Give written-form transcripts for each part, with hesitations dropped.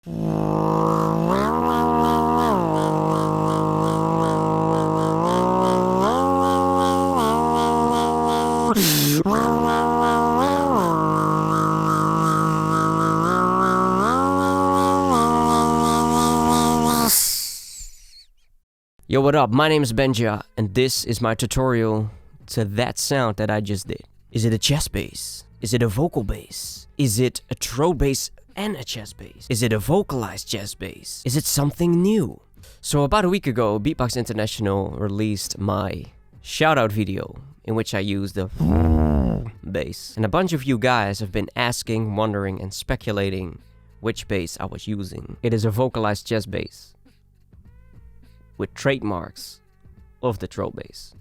Yo, what up? My name is Benja, and this is my tutorial to that sound that I just did. Is it a chest bass? Is it a vocal bass? Is it a throat bass and a chest bass? Is it a vocalized chest bass? Is it something new? So about a week ago, Beatbox International released my shoutout video in which I used the bass. And a bunch of you guys have been asking, wondering, and speculating which bass I was using. It is a vocalized chest bass with trademarks of the throat bass.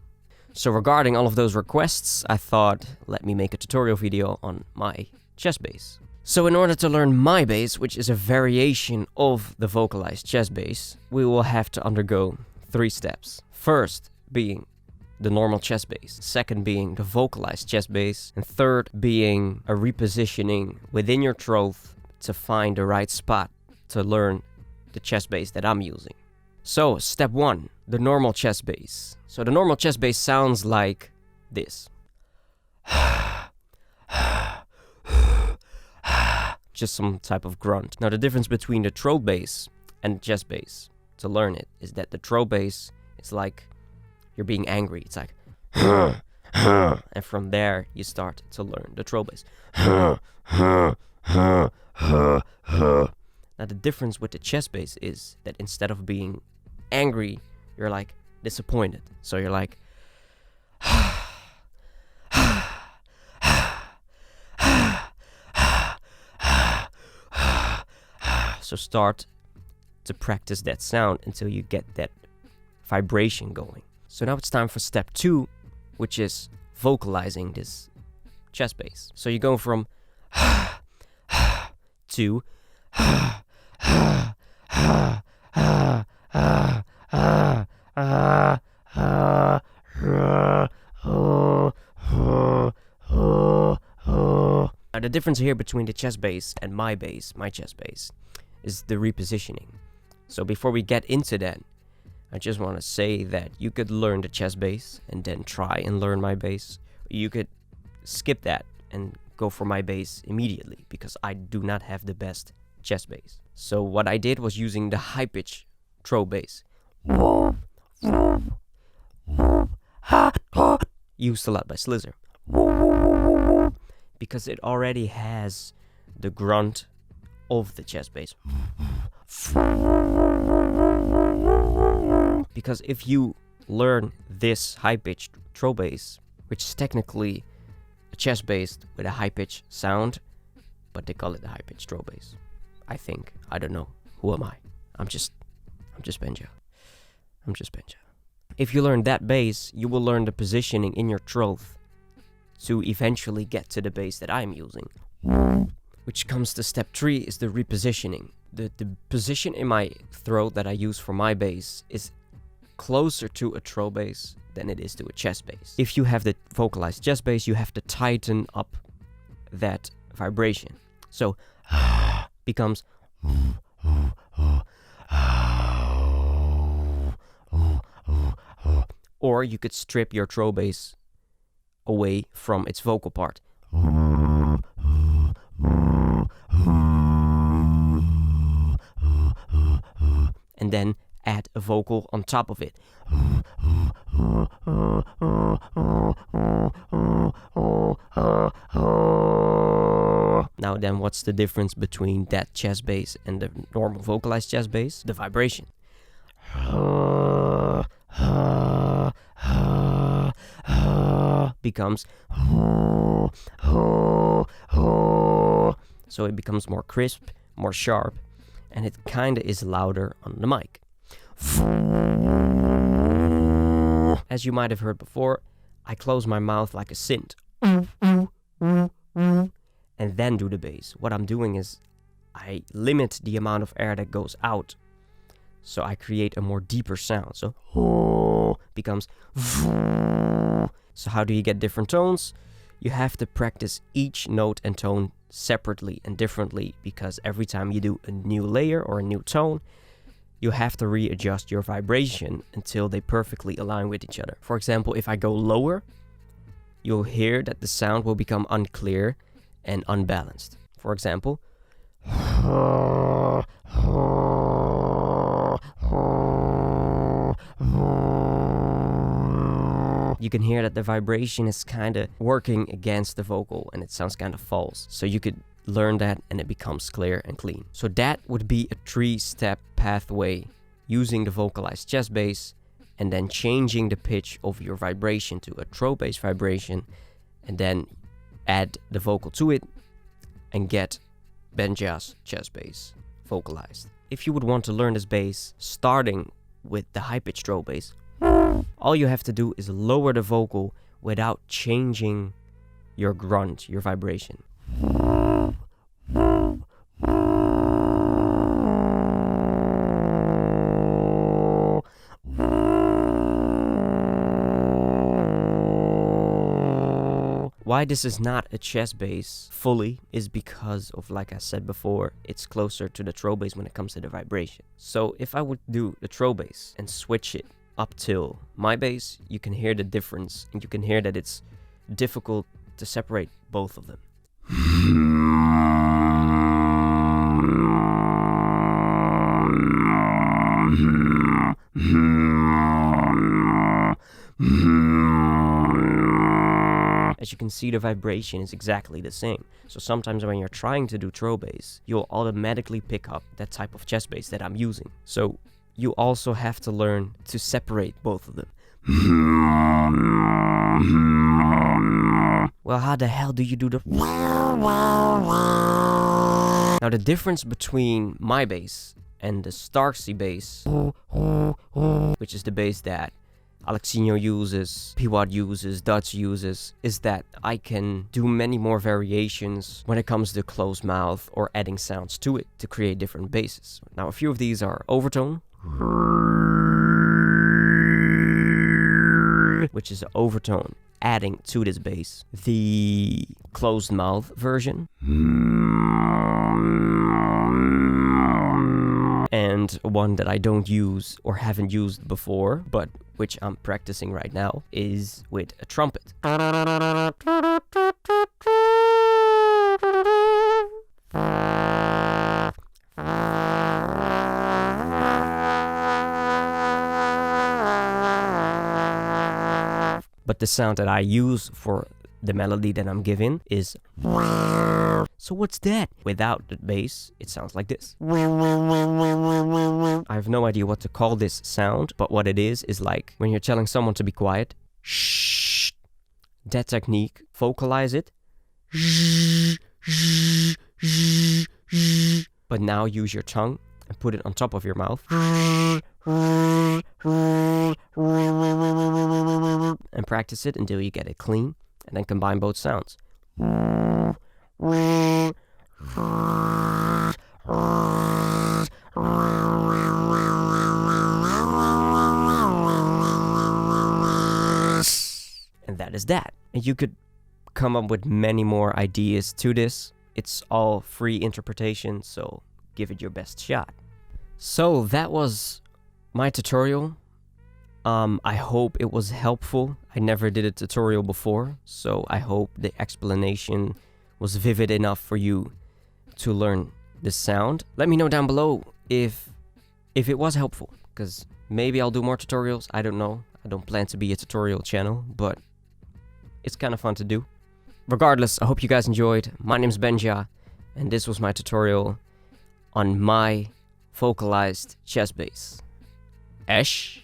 So regarding all of those requests, I thought, let me make a tutorial video on my chest bass. So in order to learn my bass, which is a variation of the vocalized chest bass, we will have to undergo 3 steps. First being the normal chest bass, second being the vocalized chest bass, and third being a repositioning within your throat to find the right spot to learn the chest bass that I'm using. So, step 1, the normal chest bass. So the normal chest bass sounds like this. Just some type of grunt. Now the difference between the throat bass and the chest bass, to learn it, is that the throat bass is like you're being angry. It's like and from there you start to learn the throat bass. Now the difference with the chest bass is that instead of being angry, you're like disappointed. So you're like so start to practice that sound until you get that vibration going. So now it's time for step 2, which is vocalizing this chest bass. So you go from to Now the difference here between the chest bass and my chest bass, is the repositioning. So before we get into that, I just want to say that you could learn the chest bass and then try and learn my bass. You could skip that and go for my bass immediately, because I do not have the best chest bass. So what I did was using the high pitch throat bass. Used a lot by Slizzer, because it already has the grunt of the chest bass. Because if you learn this high pitched throat bass, which is technically a chest bass with a high pitched sound, but they call it the high pitched throat bass, I think. I don't know. Who am I? I'm just Benja. If you learn that bass, you will learn the positioning in your throat to eventually get to the bass that I'm using. Which comes to step 3, is the repositioning. The position in my throat that I use for my bass is closer to a throat bass than it is to a chest bass. If you have the vocalized chest bass, you have to tighten up that vibration. So becomes or you could strip your throat bass away from its vocal part. And then add a vocal on top of it. Now then, what's the difference between that chest bass and the normal vocalized chest bass? The vibration. Becomes so it becomes more crisp, more sharp, and it kinda is louder on the mic. As you might have heard before, I close my mouth like a synth and then do the bass. What I'm doing is I limit the amount of air that goes out, so I create a more deeper sound. So becomes. So how do you get different tones? You have to practice each note and tone separately and differently, because every time you do a new layer or a new tone, you have to readjust your vibration until they perfectly align with each other. For example, if I go lower, you'll hear that the sound will become unclear and unbalanced. For example, you can hear that the vibration is kind of working against the vocal and it sounds kind of false. So you could learn that and it becomes clear and clean. So that would be a 3-step pathway using the vocalized chest bass and then changing the pitch of your vibration to a throat bass vibration and then add the vocal to it and get Benja's chest bass vocalized. If you would want to learn this bass starting with the high-pitched throat bass, all you have to do is lower the vocal without changing your grunt, your vibration. Why this is not a chest bass fully is because of, like I said before, it's closer to the throat bass when it comes to the vibration. So if I would do the throat bass and switch it up till my bass, you can hear the difference and you can hear that it's difficult to separate both of them. As you can see, the vibration is exactly the same. So sometimes when you're trying to do throat bass, you'll automatically pick up that type of chest bass that I'm using. So you also have to learn to separate both of them. Well, how the hell do you do the... Now the difference between my bass and the Starksy bass, which is the bass that Alexinho uses, Whaddup uses, Dutch uses, is that I can do many more variations when it comes to closed mouth or adding sounds to it to create different basses. Now a few of these are overtone, which is an overtone adding to this bass. The closed mouth version, and one that I don't use or haven't used before, but which I'm practicing right now, is with a trumpet. But the sound that I use for the melody that I'm giving is... So what's that? Without the bass, it sounds like this. I have no idea what to call this sound, but what it is like when you're telling someone to be quiet. Shh. That technique, vocalize it. But now use your tongue and put it on top of your mouth. And practice it until you get it clean, and then combine both sounds. And that is that. And you could come up with many more ideas to this. It's all free interpretation, so give it your best shot. So that was my tutorial. I hope it was helpful. I never did a tutorial before, so I hope the explanation was vivid enough for you to learn this sound. Let me know down below if it was helpful, because maybe I'll do more tutorials. I don't know. I don't plan to be a tutorial channel, but it's kind of fun to do. Regardless, I hope you guys enjoyed. My name's Benja, and this was my tutorial on my vocalized chest bass. Ash.